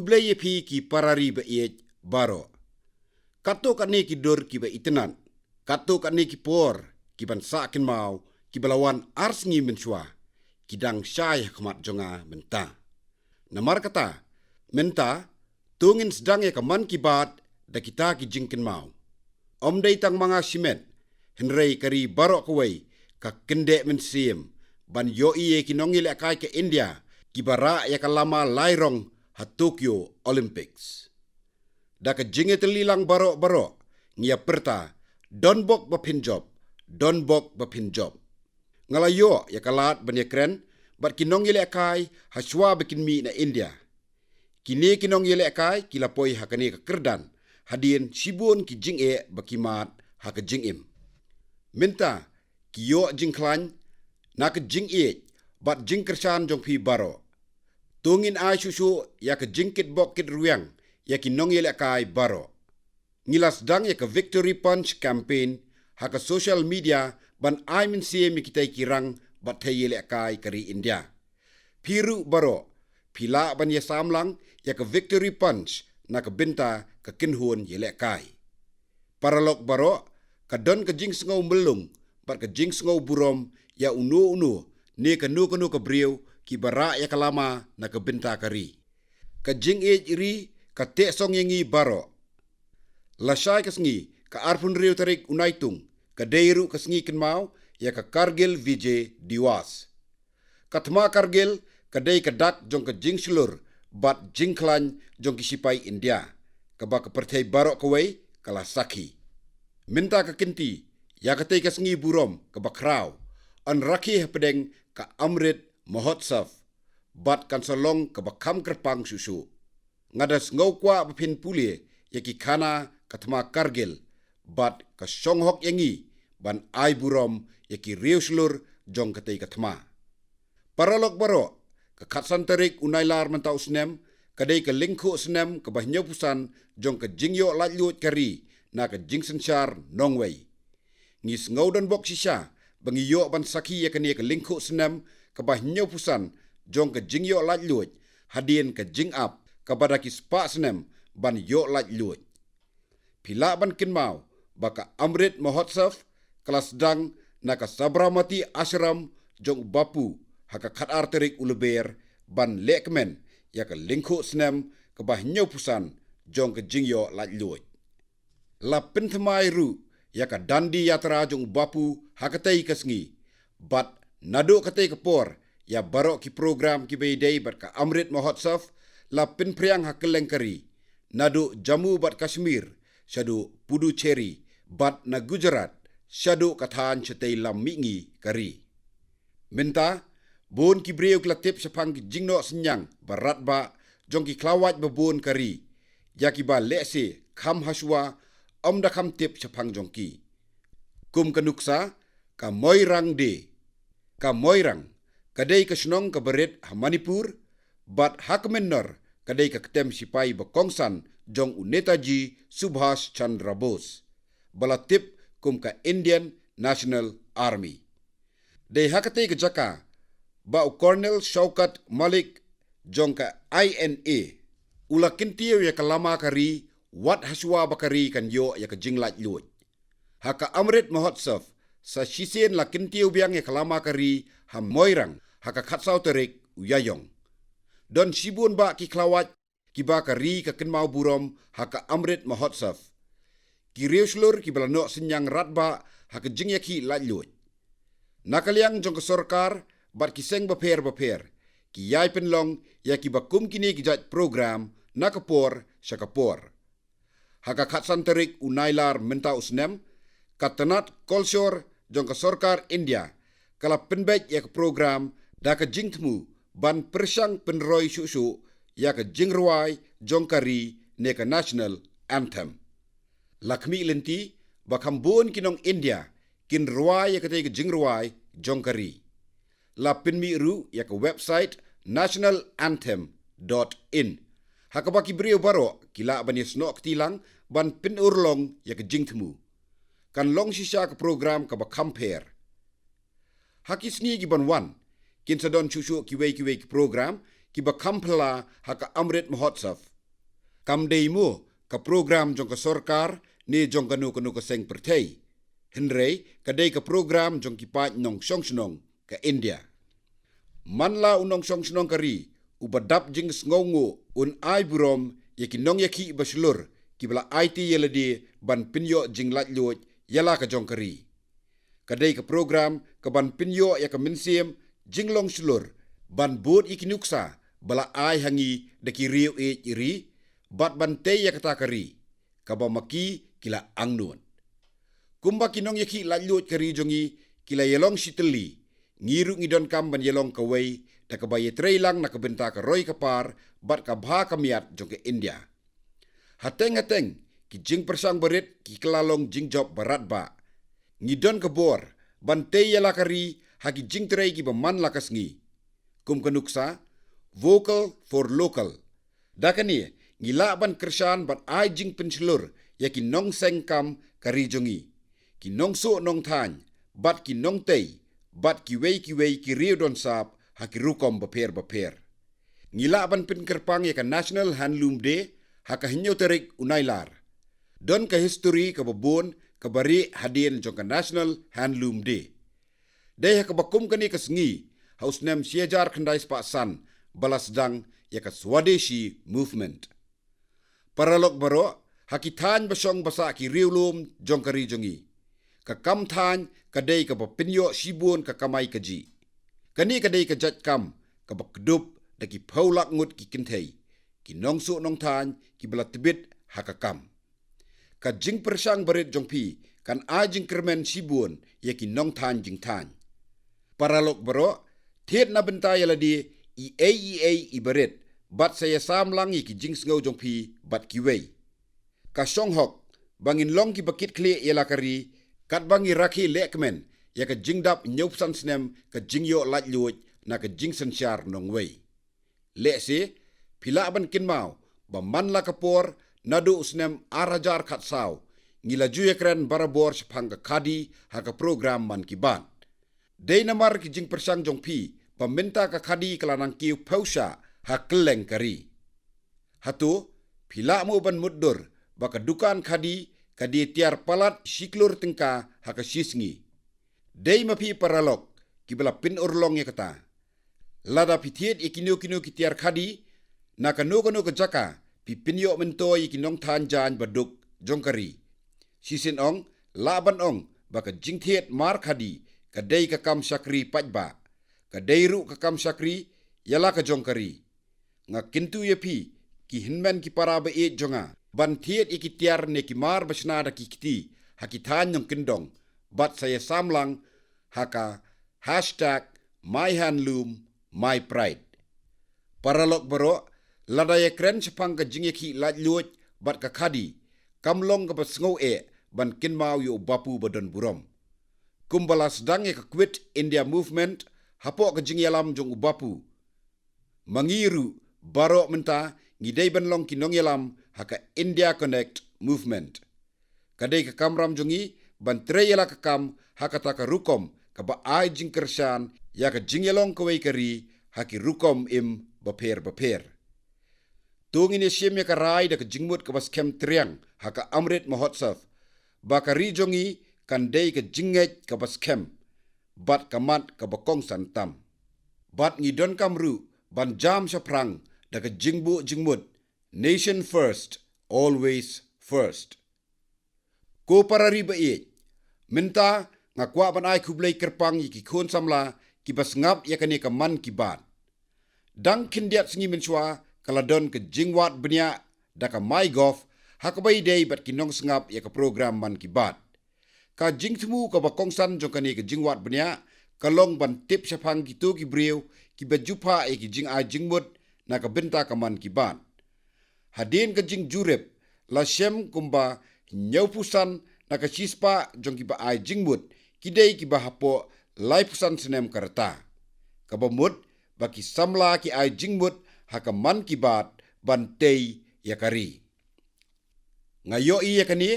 kublai phi ki parari ba iej baro. Kato kane ki dor ki ba itenan. Kato kane ki por ki ban sakin mau ki balawan ars ngi mensua. Ki dang syai khmat jonga menta. Namar kata, menta tungin sedang ya kaman ki baat da kita ki jingkin mau. Om day tang mga simet, henrei kari baro kawai ka kende mensiem ban yo iye ki nongil akai ke India ki bara ya kalama lairong ha Tokyo Olympics. Da ka jinge telilang baro ngia perta donbok ba pinjob. Ngalayo ya kalat ban ya kren bat ki nongil akai ha shwa bikin mi na India. Kini ki nongil akai ki lapoi ha kane ka kerdan hadien sibun ki jinge bakimat ha ka jingim. Minta ki yo jingklan na ka jinge bat jingkersan jong pi baro. Tungin ai susu ya ka jingkit bokit ruyang ya ki nongil akai baro. Ngilas dang ya ka Victory Punch campaign ha ka social media ban ai min sie mi kitai kirang bat thayil akai kari India. Piru baro pila ban ya samlang ya ka Victory Punch na ka binta ka kinhun yele akai. Paralok baro ka don ka jing sngau melung bat ka jing sngau burom ya unu ne ka nu ka briu ki bara ya kalama na ka binta kari. Ka jing ri ka te song yengi baro. Lasai ka sngi ka arpun riu tarik unaitung ka deiru ka sngi kinmau ya ka Kargil Vijay Diwas. Katma Kargil ka dei ka dak jong ka jing sulur bat jing klan jong ki sipai India. Ka ba ka perthai baro kawai kala sakhi. Minta ka kinti ya ka tei ka sngi burom ka bakraw. An rakhi hapedeng ka Amrit Mahotsav bat kan Shillong ka bakam kerpang susu. Ngadas ngau kwa bapin pulie ya ki kana katma Kargil bat ka songhok yengi ban ai burom ya ki riuslur jong katei katma. Paralok baro ka khatsan tarik unailar mentau snem kadai ka lingkho snem ka bahnyo pusan jong ka jingyo lajlut kari na ka jingsensar nongwei. Ngis ngaudan bok sisa bangiyo ban saki ya kane ka lingkho snem ka bahnyo pusan jong ka jingyo lajlut hadien ka jing up ka badaki spa snem ban yo lajlut. Pila ban kinmau baka Amrit Mahotsav kelas dang na ka Sabramati Ashram jong bapu haka khatar terik uleber ban lekmen ya ka lingkho snem ka bahnyo pusan jong ka jingyo lajlut. La pinthmai ru ya ka dandi yatra jong bapu hakatei kasngi bat nado katei kapor ya baro ki program ki beidei bat ka Amrit Mahotsav la pinpriang hakelengkari nado Jammu bat Kashmir syadu Puducherry bat na Gujarat syadu kathan chetei lam mingi kari. Minta bon ki breu klatip sapang ki jingno senyang barat ba jong ki klawat babon kari yaki ba lese kham haswa om da kham tip sapang jong ki. Kum kanuksa ka moirang de ka moirang kadai ka Shillong ka berit ha Manipur bat hakmenor kadai ka ketem sipai ba kongsan jong Netaji Subhash Chandra Bose balatip kum ka Indian National Army. Dei hakatei ka jaka ba Colonel Shaukat Malik jong ka INA ula kintiyo ya kalama kari wat haswa bakari kan yo ya ka jinglat lut. Haka Amrit Mahotsav sa sisien la kintiyo biang ya kalama kari ha moirang haka khatsau terik uyayong. Don sibun ba ki klawat ki ba kari ka kinmau burom haka Amrit Mahotsav. Ki reuslur ki balano senyang ratba haka jingyaki latlut. Nakaliang jong ka sorkar bat kiseng baper ki yai penlong ya ki bakum kini ki jat program nakapor syakapor. Haka khatsan terik unailar menta usnem katanat kolsor jong ka sorkar India kala penbet ya ka program da ka jingtmu ban persang penroi susu ya ka jingruai jong kari ne ka national anthem. Lakmi lenti bakambon kinong India kin ruai ya ka te ka jingruai jong kari. La pinmi ru ya ka website nationalanthem.in. Hakabaki brio baro kila ban yesno ktilang ban pinurlong ya ka jingtmu. Kan long sisa ka program ka ba compare. Hakis ni giban wan kin sadon susu kiwei ki program ki ba kampla haka Amrit Mahotsav Kam dei mo ka program jong ka sorkar ni jong kanu ka seng perthei. Henrei kadai ka program jong ki pat nong song ka India. Manla unong song kari ubadap jing sngongo un ai burom yakinong yaki baslur kibla IT yeladi ban pinyo jing latluoj yala ka jong kari. Kadai ka program ka ban pinyo ya ka minsiem jinglong slur ban bot ikinuksa bala ai hangi daki riu iri bat ban te ya kata kari kaba maki kila angnun. Kumba kinong yaki latluoj kari jongi kila yelong siteli ngiru ngidon kam ban yelong kawai da ka baye trailang na kabenta ka roy kapar bat ka bha kamiat jong ke India. Hateng ki jing persang berit ki kelalong jing job barat ba. Ngidon ka bor ban te yala kari haki jing tray ki baman lakas ngi. Kum kanuksa vocal for local. Dakani ngila ban kersan ban ai jing penslur yaki nong seng kam kari jongi. Ki nong so nong than bat ki nong tei bat ki wei ki riu don sap haki rukom baper. Ngila ban pin kerpang ya ka National Handloom Day haka hinyo terik unailar. Don ka history ka babon ka bari hadin jong ka National Handloom Day. Day haka bakum kani ka sengi haus nem siejar kandai spa san balas dang ya ka Swadeshi movement. Paralok baro haki than basong basa ki riulum jong kari jongi. Ka kam than kadai ka bapinyo sibun ka kamai kaji. Kani kadai ka jat kam ka bakdup da ki paulak ngut ki kintei. Ki nong su nong than ki belatibit haka kam. Ka jing persang barit jong pi kan a jing kermen sibun ya ki nong than jing than. Paralok baro thiet na benta yaladi EA i barit bat saya sam lang ki jing sngau jong pi bat ki wei. Ka song hok bangin long ki bakit kli yala kari kat bangi rakhi lekmen ya ka jing dap nyopsan snem ka jing yo lat luoj na ka jing sansyar nong wei. Le se pila ban kin mau ba man la kapor nadu usnem arajar khat saw ngila juye kren barabor sepang ka khadi haka program man ki ban. Dei namar ki jing persang jong pi paminta ka khadi kalanang kiu pausha hakleng kari. Hatu pila mo ban muddur baka dukan khadi kadi tiar palat siklur tingka haka sisngi. Dei mapi paralok kibala pin urlong ya kata. Lada pitiet ikinu ki tiar khadi na kanu ka jaka pi pinyo mento ikinong thanjan baduk jongkari. Sisin ong laban ong baka jingthiet mar khadi kadai ka kam sakri pajba. Kadai ru ka kam sakri yala ka jongkari. Nga kintu ya pi ki hinmen ki para ba e jonga. Ban thiet ikitiar ne ki mar basnada ki kiti hakitan yung kindong. Bat saya samlang haka #myhandloom my pride. Paralok baro ladaya kren sepang ka jingeki lat luoj bat ka khadi kamlong ka pasngau ban kinmau yo bapu badon burom. Kumbala sedang ka quit India movement hapo ka jingyalam jong ubapu. Mangiru baro menta ngidai ban long kinong yalam haka India Connect movement. Kadai ka kamram jongi ban treyela ka kam hakata ka rukom ka ba ai jing kersan ya ka jingyalong kawai kari haki rukom im baper. Tung ini siem ya ka rai da ka jingmut ka bas kem triang haka amrit mahotsav. Ba ka rijongi kan dei ka jingej ka bas kem. Bat kamat ka bakong santam. Bat ngidon kamru ban jam sa prang da ka jingmut. Nation first, always first. Ko parari ba minta nga kwa ban ai kublai kerpang ki khon samla ki bas ngap ya kane ka man ki Baat. Dang kindiat singi menswa kaladon ke jingwat benya da ka my golf hakabai day bat kinong sngap ya ka program man ki Baat. Ka jingtmu ka bakongsan jong kane ka jingwat benya kalong ban tip sapang ki tu ki briu ki bajupa ki jing ai jingmut na ka benta ka man ki Baat. Hadin ka jing jurep la shem kumba nyaupusan na ka sispa jong ki ba ai jingmut kidei ki ba hapo lai pusan senem karta. Kabamut baki samla ki ai jingmut haka man ki Baat bantei yakari. Ngayo i yakani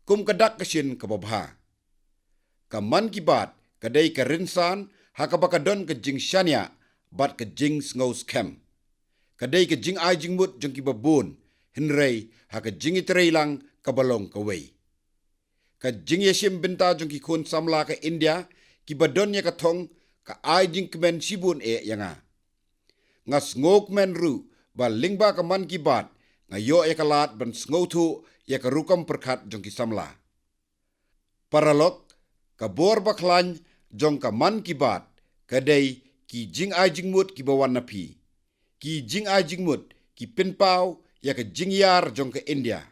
kum kadak kasin kababha. Ka man ki Baat kadai ka rinsan haka baka don ka jing shania bat ka jing sngos kem. Kadai ka jing ai jingmut jong ki babun Henrei haka jingi tereilang kabalong kawai. Ka jing yesim benta jong ki kun samla ka India ki badon ya ka thong ka ai jing kemen sibun yanga. Ngas ngok men ru ba lingba ka man ki bat nga yo ya kalat ban sngotu ya ka rukam perkat jong ki samla. Paralok ka bor baklan jong ka man ki bat kadai ki jing ai jing mut ki bawan na pi. Ki jing ai jing mut ki pinpau ya ka jing yar jong ka India.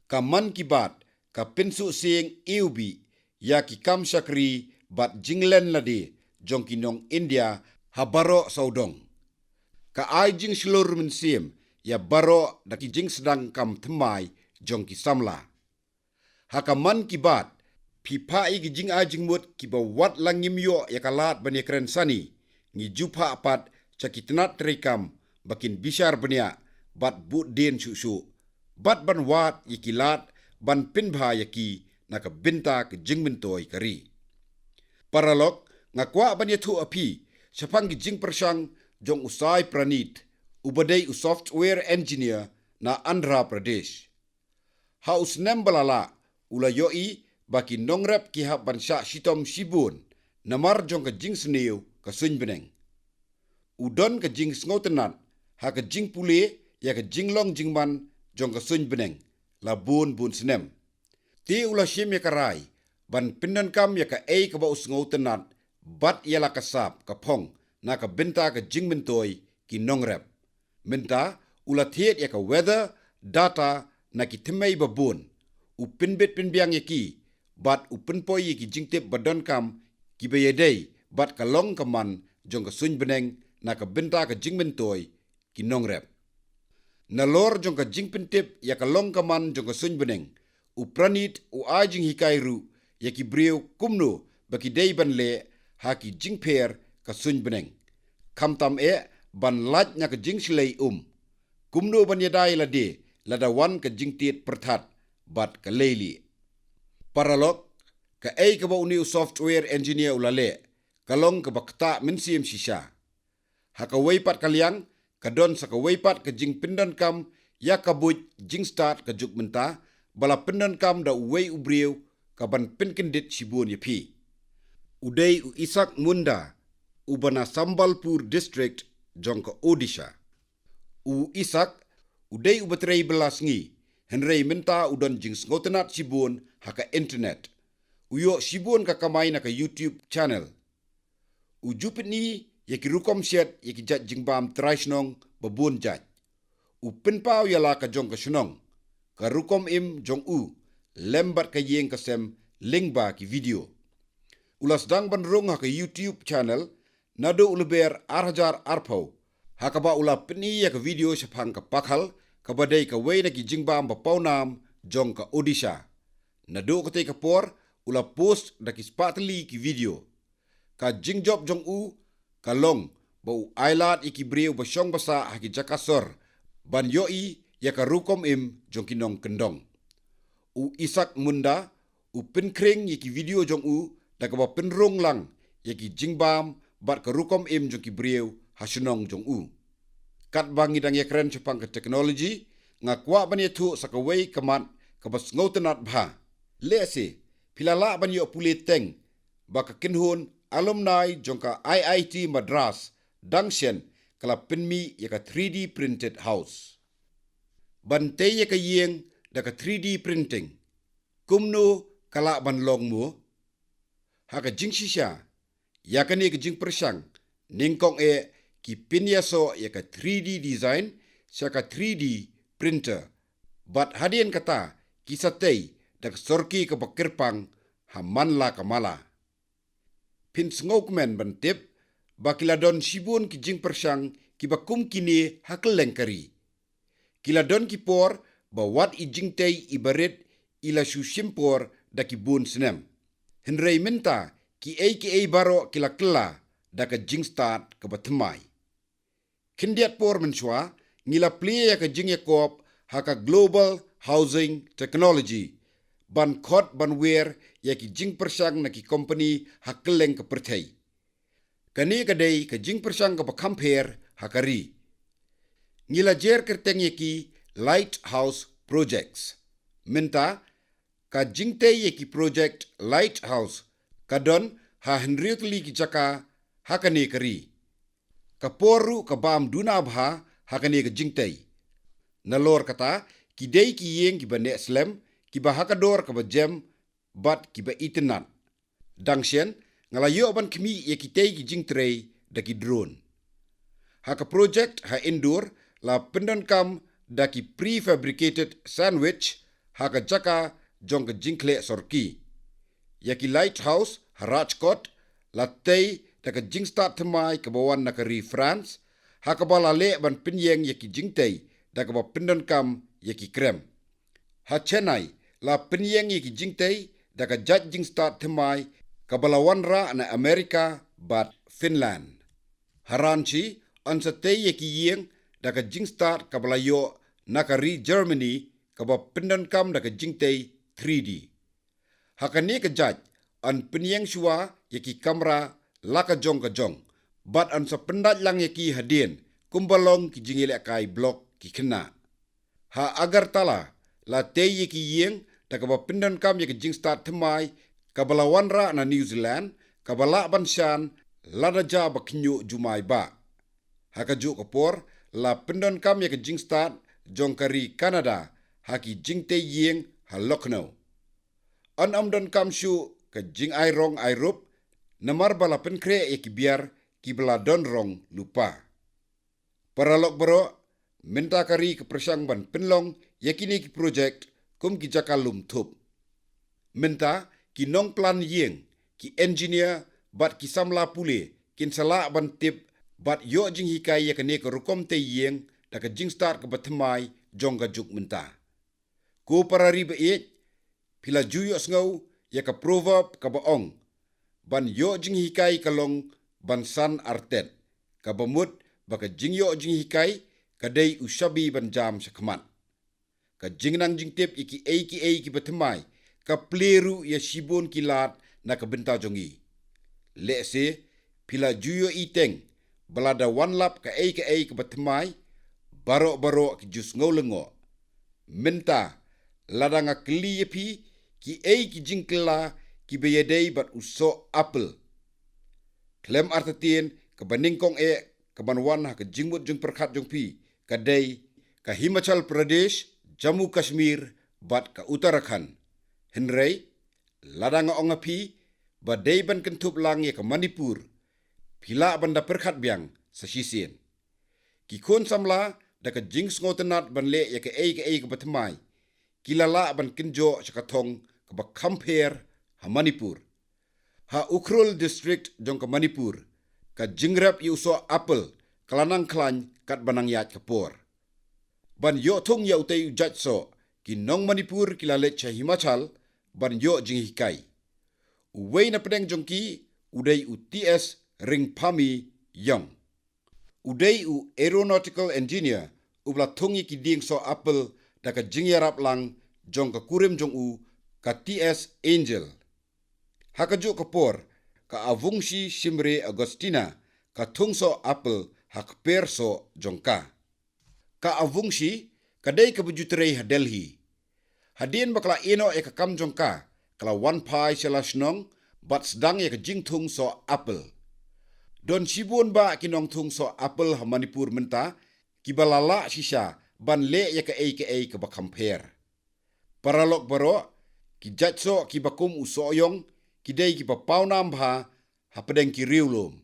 Ka man ki bat ka pinsu sing iubi ya ki kam sakri bat jinglen ladi jong ki nong India habaro saudong. Ka ai jing slur min sim ya baro da ki jing sedang kam temai jong ki samla. Haka man ki bat pipa i ki jing ai jing mut ki bawat langim yo ya kalat bani keren sani ngi jupa apat cakitnat terikam bakin bishar bania bat but den susu bat ban wat ikilat ban pinbha yaki naka binta ke jingmin toy kari. Paralok ngakwa ban yathu api sapang ki jing persang jong usai pranit ubadai u software engineer na Andhra Pradesh. Ha usnem balala ula yoi baki nongrep ki hab ban sya sitom sibun namar jong ka jing sneu ka suny beneng. Udon ka jing sngotenat ha ka jing pule ya ka jinglong jingman jong ka suny beneng la bun snem. Ti ula sim ya karai ban pindan kam ya ka ei ka ba usngotenat bat ya la kasap ka pong na ka binta ka jingmin toy ki nongrep. Minta ula thiet ya ka weather data na ki timei babun upinbit pinbiang ya ki bat upinpoy ya ki jingtip badon kam ki bayedei bat ka long kaman jong ka suny beneng na ka binta ka jingmin toy ki nongrep. Nalor jong ka jingpintip ya ka long kaman jong ka suny beneng upranit u ajing hikai ru ya ki briu kumno baki dei ban le ha ki jingper ka suny beneng. Kamtam ban laj nya ka jing silei kumno ban yadai la de ladawan ka jingtit perthat bat ka leili. Paralok ka ei ka ba uniu software engineer ulale kalong ka bakta min sim shisha. Haka weipat kaliang kadon sa ka weipat ka jing pindan kam ya kabuj jing start ka juk menta bala pindan kam da uwei ubriu ka ban pinkendit sibun yapi. Udai u Isak Munda ubana Sambalpur district jong ka Odisha. U Isak udai ubatrei belas ngi henrei minta udon jing ngotenat sibun haka internet. Uyo sibun ka kamay na ka YouTube channel. Ujupit ni yaki rukom siat yaki jat jingbam traisnong babun jat. Upinpau yala ka jong ka sunong. Ka rukom im jong lembat ka yeng kasem lingba ki video. Ulas dang banrung haka YouTube channel nado uluber arhajar arpau. Haka ba ula pini ya ka video sapang ka pakhal kabadai ka way na ki jingbam bapau nam jong ka Odisha. Nado ka ka por ula post da ki spatli ki video. Ka jingjob jong ka long bau ailat iki briu basyong basa haki jakasor ban yoi ya ka rukom im jong kinong kendong. U Isak Munda u pinkring yaki video jong da ka ba pinrung lang yaki jingbam bat ka rukom im jong ki briu hasunong jong Kat bangi dang yakren sepang ke teknologi ngakwa ban yetu sakaway kamat kabas ngotenat bha. Lese pilala ban yo puli teng baka kinhun alumni jongka IIT Madras dangshen kala pinmi yaka 3D printed house. Bante yaka yeng daka 3D printing. Kumno kala ban long mo. Haka jingshisha yaka ni ka jing persang ningkong ki pinyaso yaka 3D design saka 3D printer. Bat hadian kata kisatay daka sorki ka bakirpang hamanla kamala. Pinsngokmen bantip bakiladon sibun ki jing persang ki bakum kini hakeleng kari. Kiladon ki por bawat i jingtay ibarit ila susimpor daki bun senem. Henrei minta ki ei baro kila kela daka jing start ka batemai. Kindiat por menswa ngila plia ka jing yakop haka global housing technology ban kot ban wer yaki jing persang na ki company hakeleng ka pertai. Kani kadai ka jing persang ka bakamper hakari. Ngila jer kerteng yaki lighthouse projects. Minta ka jingte ye ki project lighthouse kadon ha henriutli ki jaka hakane kari. Kaporu kabam dunabha hakane ka jingte. Nalor kata ki dei ki yeng ki ba neslem ki ba hakador ka ba jem bat ki ba itinan. Dangsien ngalayo ban kmi ye ki tei ki jingtrei da ki drone. Haka project ha indoor la pendonkam da ki prefabricated sandwich haka jaka jong ka jingkle sorki. Ya ki lighthouse ha rajkot la tei da ka jingstat temai ka bawan na kari France haka bala le ban pinyeng ya ki jingtei da ka ba pendonkam ya ki krem. Ha Chennai la pinyeng ya ki jingtei da ka jat jingstat temai ka balawan ra na Amerika bat Finland. Haranchi ansa tei ye ki yeng da ka jingstat ka balayo nakari Germany ka ba pendonkam da ka jingtei 3D. Hakane ka jaj an penyeng shua ye ki kamera laka jong ka jong bat ansa pendat lang ye ki hadien kumbalong ki jingile kai blok ki kena. Ha agar tala la tei ye ki yeng da ka ba pendonkam ye ki jingstat temai ka balawan ra na New Zealand ka bala bansyan lada ja ba kinyo jumai ba. Haka juk kapor la pendon kam ya ke jingstat jongkari Canada haki jingte yeng ha Lucknow. An amdon kam shu ke jing ai rong ai rup namar bala penkre ya ki biar ki bala don rong lupa. Paralok bero minta kari ke persang ban penlong yakini ki project kum ki jakalum thup. Minta ki nong plan yeng ki engineer bat ki samla pule kin sala ban tip bat yo jing hikai ya kene ke rukom te yeng da ka jing start ke batmai jong ga juk minta. Ko parari be et pila juyo ngau ya ka proverb ka baong ban yo jing hikai kalong ban san artet ka bamut ba ka jing yo jing hikai ka dei usabi ban jam sakmat. Ka jing nang jing tip iki ki batmai ka pleru ya shibon kilat na ka benta jongi. Lese pila juyo iteng balada one lap ka batmai baro ki jus ngaulengo. Minta ladanga kli yepi ki ki jingkela ki beyedei bat uso apple. Klem artatien ka baningkong ka banwan ha ka jingmut jung perkhat jung pi ka dei ka Himachal Pradesh, Jammu Kashmir bat ka Uttarakhand. Henrei ladanga ongapi ba dei ban kentup lang ye ka Manipur pila banda perkhat biang sa sisien. Ki kon samla da ka jings ngotenat ban le ye ka ka batmai kilala ban kinjo sa katong ka ba compare ha Manipur. Ha Ukhrul district jong ka Manipur ka jingrap yu so apple kalanang klan kat banang yat kapor. Ban yo thong ya utay jat so ki nong Manipur kilalet sa Himachal ban yo jing hikai. Uway na pedeng jongki uday u TS Ringpami Young. Uday u aeronautical engineer ubla thongi ki ding so apple da ka jingyarap lang jong ka kurim jong u ka TS Angel. Hakajo kapor ka avungsi Simre Agostina ka thong so apple hakper so jongka. Ka avungsi kadai ka bujutrei ha Delhi. Hadien bakla ino ka kam jongka kala one pai selasnong bat sedang ka jingthung so apple. Don sibun ba kinong thung so apple ha Manipur menta ki balala sisa ban le ka ka ba compare. Paralok baro ki jatso ki bakum usoyong ki dei ki ba paunam bha ha pedeng ki riulom.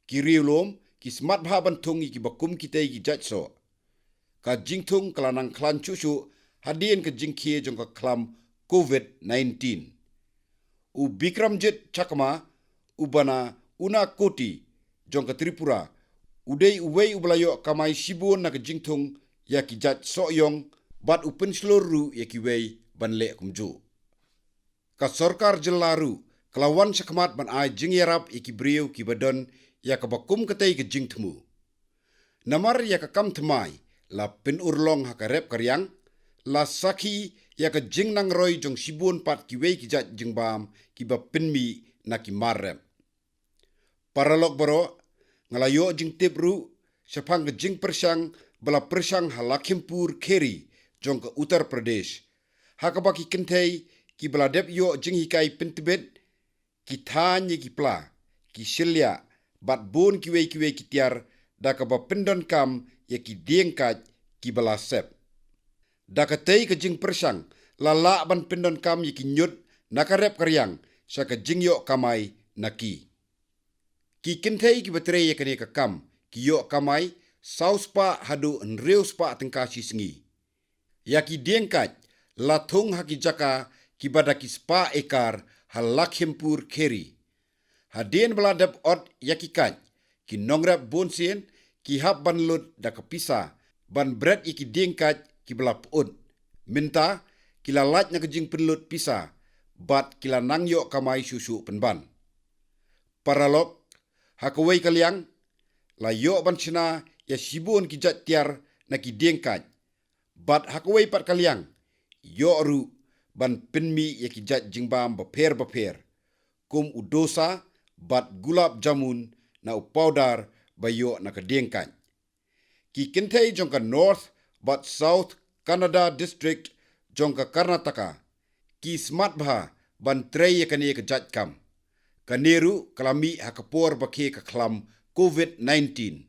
Ki riulom ki smart bha ban thung ki bakum ki tei ki jatso. Ka jingthung kalanang klan chusu hadien ka jingkhie jong ka klam COVID-19. U Bikramjit Chakma ubana una koti jong ka Tripura udei uwei ublayo kamai sibun na ka jingthung ya ki jat soyong bat upen seluruh ya ki wei ban le kumju. Ka sorkar jelaru kelawan sakmat ban ai jingyarap ya ki briu ki badon ya ka bakum katei ka jingthmu. Namar ya ka kam thmai la pen urlong ha ka rep karyang la sakhi ya ka jingnang roi jong sibun pat ki wei ki jat jingbam ki ba penmi na ki marrem. Paralok baro ngalayo jing tipru sepang ke jing persang bala persang ha Lakhimpur Kheri jong ka Uttar Pradesh. Hakaba ki kentei ki bala dep yo jing hikai pentibet ki thanye ki pla ki Shilya bat bon ki wei ki tiar da ka ba pendon kam ya ki diengkat ki bala sep. Da ka tei ka jing persang lala ban pendon kam ya ki nyut nakarep karyang sa ka jing yo kamai naki. Ki kentei ki batre ya kane ka kam ki yo kamai sauspa hadu nreuspa tengkasi sengi. Ya ki diengkat lathung haki jaka ki badaki spa ekar ha Lakhimpur Kheri. Hadien beladap ot yakikat ki nongrap bonsien ki hap ban lut da kapisa ban bread iki diengkat ki belap ud. Minta kila lat na kejing penlut pisa bat kila nangyo kamai susu penban. Paralok hakawai kaliang la yo ban sina ya sibun ki jat tiar na ki diengkat bat hakawai pat kaliang yo ru ban penmi ya ki jat jingbam baper kum udosa bat gulab jamun na upawdar bayo na kadengkan. Ki kentei jongka North bat South Canada District jongka Karnataka. Ki smart bha ban trei yakane ka jat kam. Kaneru kalami hakapor bakhe ka klam COVID-19.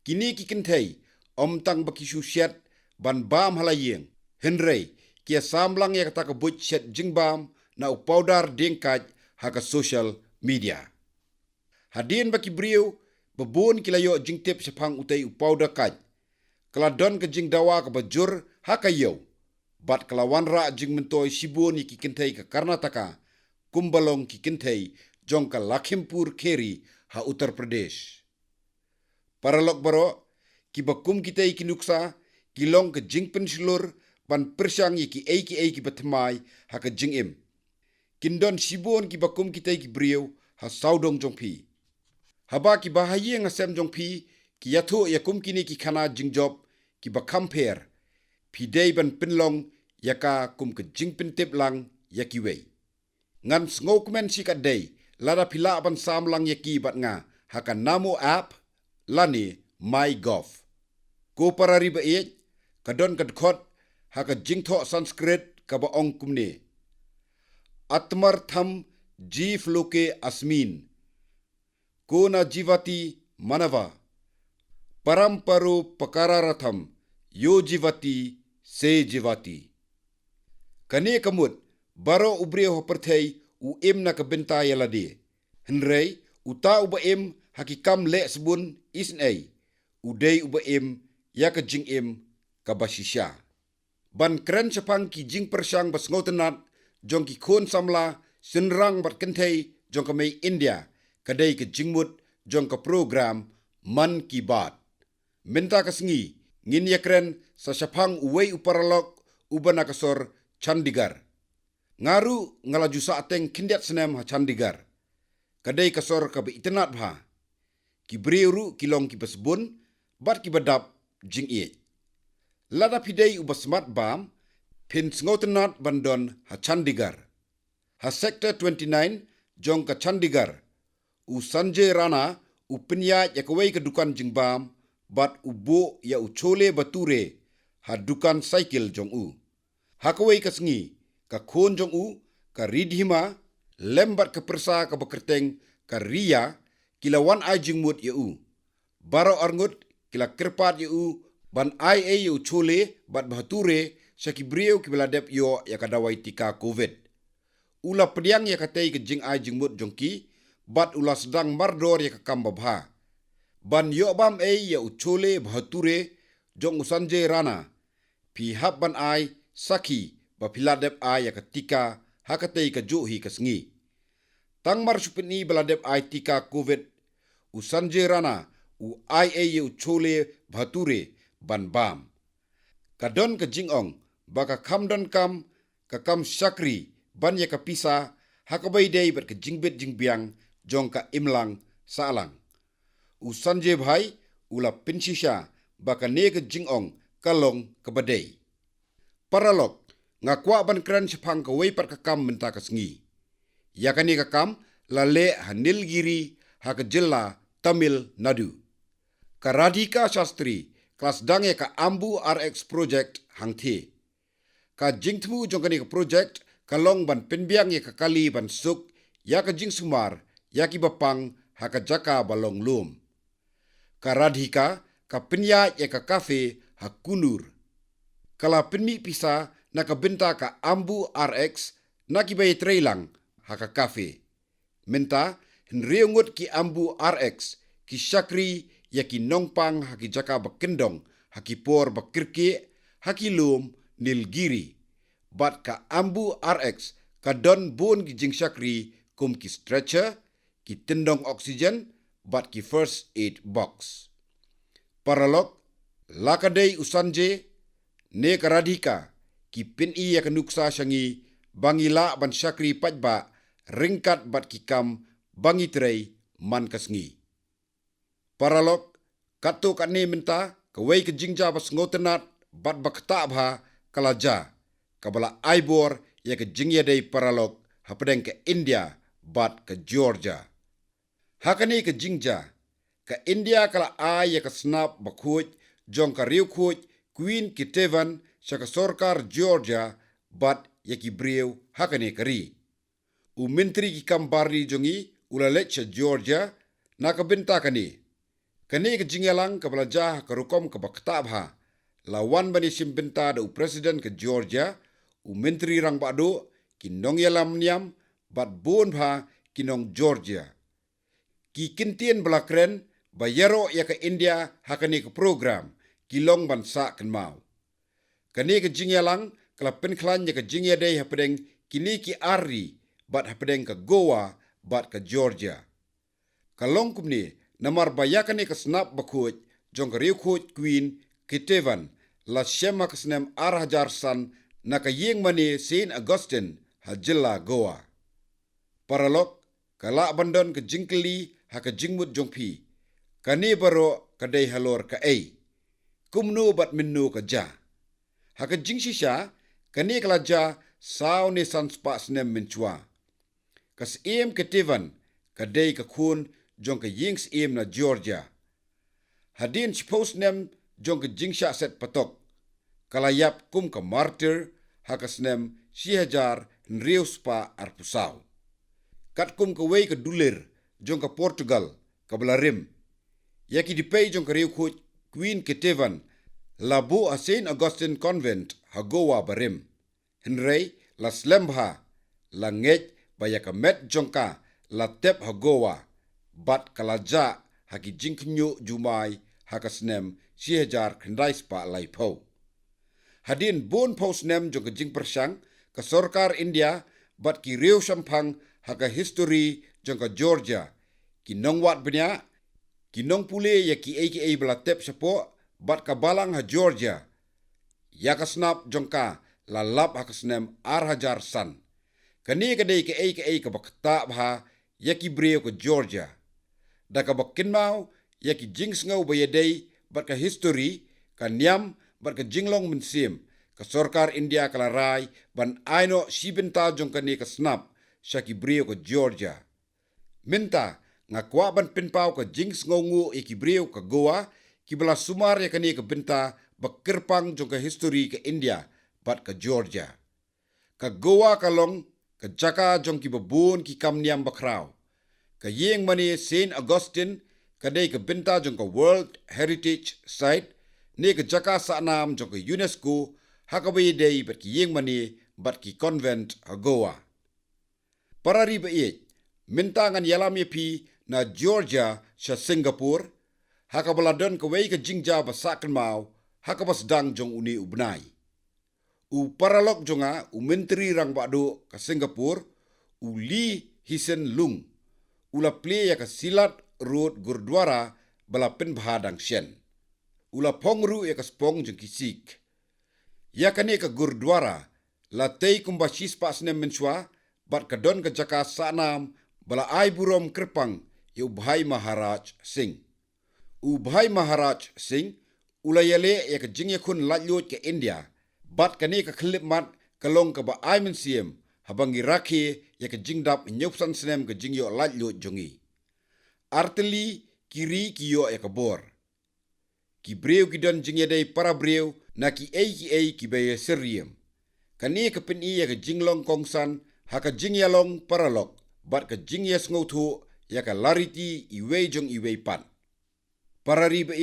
Kini ki kentei omtang baki susyat ban bam halayeng. Henrei kia samlang ya kata kabut syat jingbam na upawdar dengkat haka social media. Hadien baki beriu bebon kilayo jingtip sepang utai upawda kaj. Keladon ke jing dawa ke bajur haka yau. Bat kelawan ra jing mentoi sibun ki kentei ke Karnataka. Kumbalong ki kentei jong ke Lakhimpur Kheri ha Uttar Pradesh. Paralok baro ki bakum kitei kinuksa kilong ke jing pensilur ban persang ki ki batmai haka jing im. Kindon sibun ki bakum kitei ki beriu ha saudong jongpi. Haba ki bahaya ngasem jongpi ki yathu yakum kini ki khana jingjob ki bakamper. Pidei ban penlong yaka kum ke jing pentip lang yakiwei. Ngan sngokmen si kadei lada pila ban samlang yaki bat nga haka namo app lani MyGov. Ko parari ba kadon kadkhot haka jingtho Sanskrit ka baong kumne. Atmartham jiv loke asmin. Kona jivati manava. Paramparo pakararatham yo jivati se jivati. Kane kamut baro ubre ho perthei u im na kabenta yalade. Henrei uta uba im hakikam le sebun isnei. Udei uba im yaka jing im kabasisya. Ban keren sepang ki jing persang bas ngotenat jong ki khon samla senrang bat kentei jong ka mei India kadai ke jingmut jong ka program Mann ki Baat. Minta kasengi ngin yakren sa sepang uwei uparalok ubana kasor Chandigarh. Ngaru ngalaju saateng kindiat senem ha Chandigarh. Kadai kasor ka be itenat bha. Ki breuru kilong ki basbun bat ki badap jing ie. Lada pidei ubasmat bam, pin sngotenat bandon ha Chandigarh. Ha Sector 29, jong ka Chandigarh. U Sanjay Rana, u pinya yakawai ke dukan jingbam, bat ubo ya uchole bature, ha dukan cycle jong u. Hakawai ka sengi, ka khon jong u, ka ridhima, lembat ke persa ka bekerteng, ka ria, kila wan ai jingmut ya u. Baro arngut, kila kerpat ya u, ban ai yu chole bat bahature saki brio ki beladep yo ya kadawai tika COVID. Ula pediang ya katei ke jing ai jingmut jongki bat ula sedang mardor ya kakamba bha. Ban yo bam ya uchole bahature jong Sanjay Rana. Pi hab ban ai saki ba piladep ai ya ketika hakatei ke juhi ke sengi. Tang mar supini beladep ai tika COVID u Sanjay Rana u ai ya uchole bahature ban bam. Kadon ke jingong, baka kamdon kam, ka kam syakri, ban ya kapisa, hakabai day bat ke jingbit jingbiang, jong ka imlang saalang. U Sanjay bhai, ula pinsisya, baka ne ke jingong, kalong ke badai. Paralok, ngakwa ban kran sepang ka weipat ka kam menta ka sengi. Yakani ka kam, lale Hanilgiri, haka jilla Tamil Nadu. Karadhika Shastri, kelas dang ya ka ambu RX project hang thi. Ka jingtmu jong kani ka project kalong ban penbiang ya ka kali ban suk ya ka jing sumar ya ki bapang haka jaka balong lum. Ka radhika ka penya ya ka kafe hakunur. Kala penmi pisa na ka benta ka ambu RX na ki bay trailang haka kafe. Menta henreungut ki ambu RX ki Shri ya ki nongpang haki jaka bakendong haki por bakirke haki lum nilgiri. Bat ka ambu RX ka don bon ki jing Shri kum ki stretcher ki tendong oksigen bat ki first aid box. Paralok lakadei usanje ne karadhika ki pin-i ya kanuksa syangi bangila ban Shri pajba ringkat bat ki kam bangi trei man kasngi. Paralok kato kane menta kawai ke jingja bas ngotenat bat bakta bha kalaja kabala aibor ya ke jingya dei paralok hapedeng ke India bat ke Georgia. Hakane ke jingja ke India kala ai ya ke snap bakhuj jong ka riu khuj Queen Kitevan sa ke sorkar Georgia bat ya ki breu hakane kari. U menteri ki kambari jongi ulalet sa Georgia na kabenta kani. Kani ke jingyalang ke belajah ke rukom ke bakta bha. Lawan bani simbenta da u presiden ke Georgia, u menteri rang bakdo, kinong yalam niam, bat bon bha kinong Georgia. Ki kintien belakren, bayaro ya ke India hakani ke program, kilong bansa ken mau. Kani ke jingyalang, kala penklan ya ke jingya day hapedeng kini ki ari, bat hapedeng ke Goa, bat ke Georgia. Kalong kumni, namar bayakan ke snap bakhuj jong riu khuj Queen Kitevan la shema kesnem arhajar san na ka yeng mani Saint Augustine hajilla Goa. Paralok kala bandon ke jingkeli ha ke jingmut jongpi kani baro kadai halor ka ei kumnu bat minnu ka ja ha ke jingshisha kani kalaja saw ni san spa snem minchua kas em Kitevan kadai ka khun jong ke yings im na Georgia. Hadin suppose nem jong ke jingsha set patok. Kalayap kum ke martyr hakas nem sihajar nrius pa arpusaw. Kat kum ke wei ke dulir jong ke Portugal ke belarim. Yaki dipay jong ke riu khuj Queen Kitevan labu a Saint Augustine Convent hagowa barim. Henrei la slembha la ngej baya ke met jong ka la tep hagowa. Bat kalaja haki jingknyo jumai hakasnem sihajar kendai spa lai pau. Hadin bon pau snem jong ke jing persang ke sorkar India bat ki riu sampang haka history jong ke Georgia. Kinong wat benya, kinong pule ya ki aka belatep sepo bat ka balang ha Georgia. Ya kasnap jong ka lalap hakasnem arhajar san. Kani kadai ke aka ke bakta bha ya ki breu ke Georgia. Da ka bakin mau ya ki jing ngau bayadai bat ka history ka niam bat ka jinglong mensim ka sorkar India kala rai ban aino sibenta jong kani ka snap sa ki brio ka Georgia. Minta ngakwa ban pinpau ka jing ngau ngu ki brio ka Goa ki bala sumar ya kani ka benta bakirpang jong ka history ka India bat ka Georgia. Ka Goa kalong ka jaka jong ki babun ki kam niam bakrau. Ka yeng mani Saint Augustine kadai ke benta jong ka World Heritage Site ne ke jaka sa nam jong ka UNESCO hakabai dei bat ki yeng mani bat ki convent ha Goa. Parari ba minta ngan yalam pi na Georgia sa Singapore hakabaladon ka wei ka jingja basakan mau hakabas dang jong uni ubnai. U paralok jonga u menteri rang bakdo ka Singapore u Lee Hsien Loong ula play ya ka silat road gurdwara bala pen bahadang sien. Ula pongru ya ka spong jeng kisik. Ya kane ka gurdwara la tei kumbasis pas nem menswa bat ka don ka jaka sanam bala ai burom kerpang ya Ubhai Maharaj Singh. Ubhai Maharaj Singh ula yale ya ka jing ya kun lalyot ke India bat kane ka klip mat kalong ka ba ai mensiem habangi rakhi ya ke jingdap nyopsan snem ke jingyo latlo jongi. Arteli kiri kiyo ya ke bor. Ki breu ki don jing yadai para breu na ki ei ki baya seriem. Kani ka pin iya ka jinglong kongsan haka jing yalong paralok bat ka jing yes ngothu ya ka lariti iwei jong iwei pan. Parari ba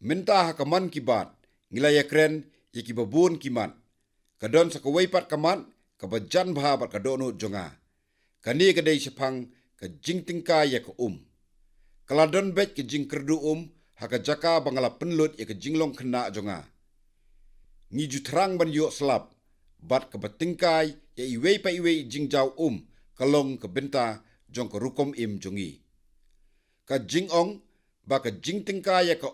minta haka man ki bat ngilaya kren ya ki babun ki man. Kadon sa kawai pat kaman ka bajan bha bat ka dono jonga. Kani ka day sepang ka jing tingka ya ka Kaladon bet ka jing kerdu haka jaka bangala penlut ya ka jinglong kena jonga. Ngiju terang ban yok selap bat ka batingkai ya iwei pa iwei jing jau kalong ka benta jong ka rukom jongi. Ka jing ong ba ka jing tingkai ya ka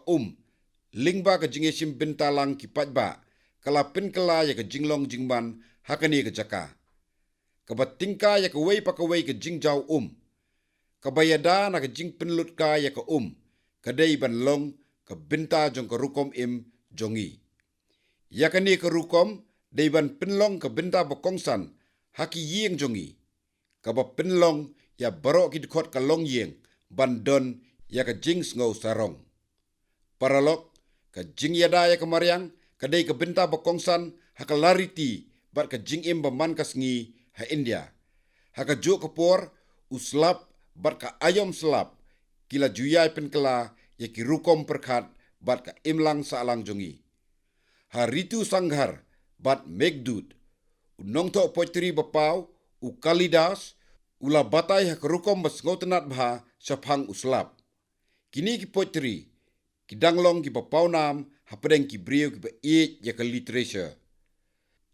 ling ba ka jing esim benta lang ki pat ba kala pin kala ya ka jinglong jingban hakani ka jaka. Ka batingkai ya ka wei pa ka wei ka jing jau ka bayada na ka jing penlut ka ya ka kadai ban long ka benta jong ka rukom jongi. Ya kani ka rukom dai ban penlong ka benta bokongsan haki yeng jongi. Ka ba penlong ya barok ki dikot ka long yeng ban don ya ka jing ngau sarong. Paralok ka jing yada ya ka mariang kadai ka benta bokongsan haka lariti bat ka jing baman ka sngi ha India. Haka jo ka por uslap bat ka ayom selap kila juyai penkela ya ki rukom perkat bat ka imlang saalang jongi. Haritu sanghar bat megdud unong to poitri bapau u kalidas ula batai hak rukom bas ngotenat bha sapang uslap. Kini ki poitri ki danglong ki bapau nam hapedeng ki brio ki ba ya ka literature.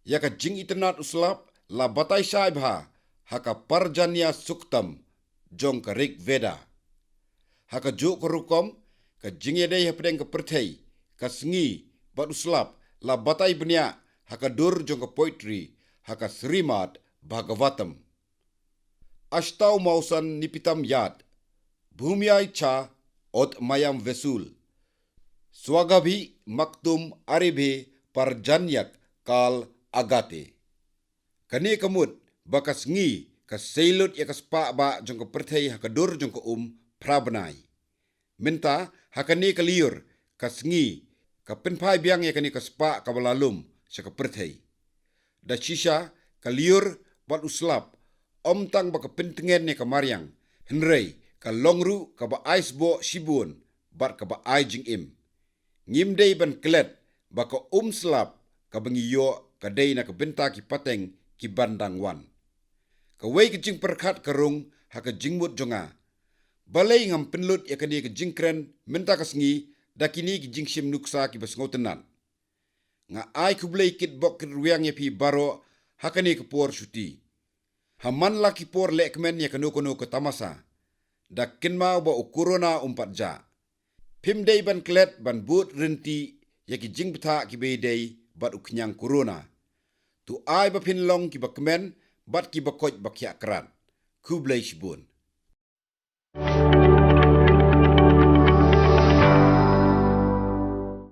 Ya ka jing itenat uslap la batai sai bha haka parjanya suktam jong ka rik veda. Haka jo ka rukom ka jing yadai hapedeng ka perthei ka sngi bat uslap la batai benya haka dur jong ka poetry haka Srimad Bhagavatam. Ashtau mausan nipitam yad bhumyai cha ot mayam vesul swagabhi maktum aribhe parjanyak kal agate. Kani kamut bakas ngi ka seilut ya kaspa ba jong ka perthei haka dur jong ka prabanai. Minta hakani ka liur kas ngi ka penpai biang ya kani kaspa ka balalum sa ka perthei. Da shisha ka liur bat uslap tang ba ka pentengen ne ka mariang henrei ka longru ka ba aisbo shibun bat ka ba ai jing ngimdei ban klet ba ka slap ka bangiyo ka dei na ka benta ki pateng ki bandang wan. Ka wei ka jing perkat karung haka jingmut jonga. Balai ngam penlut ya kani ka jingkren minta ka sngi da kini ki jingsim nuksa ki bas ngotenan. Nga ai kublai kit bok kit ruang ya pi baro hakani ka por syuti. Haman laki por lekmen ya kanu ka tamasa. Da kinmau ba ukurona ja. Pimdei ban klet ban but renti ya ki jingbeta ki beidei bat uknyang corona. Tu ai ba pinlong ki ba kemen bat ki ba koj ba kya kran. Kublai shibun.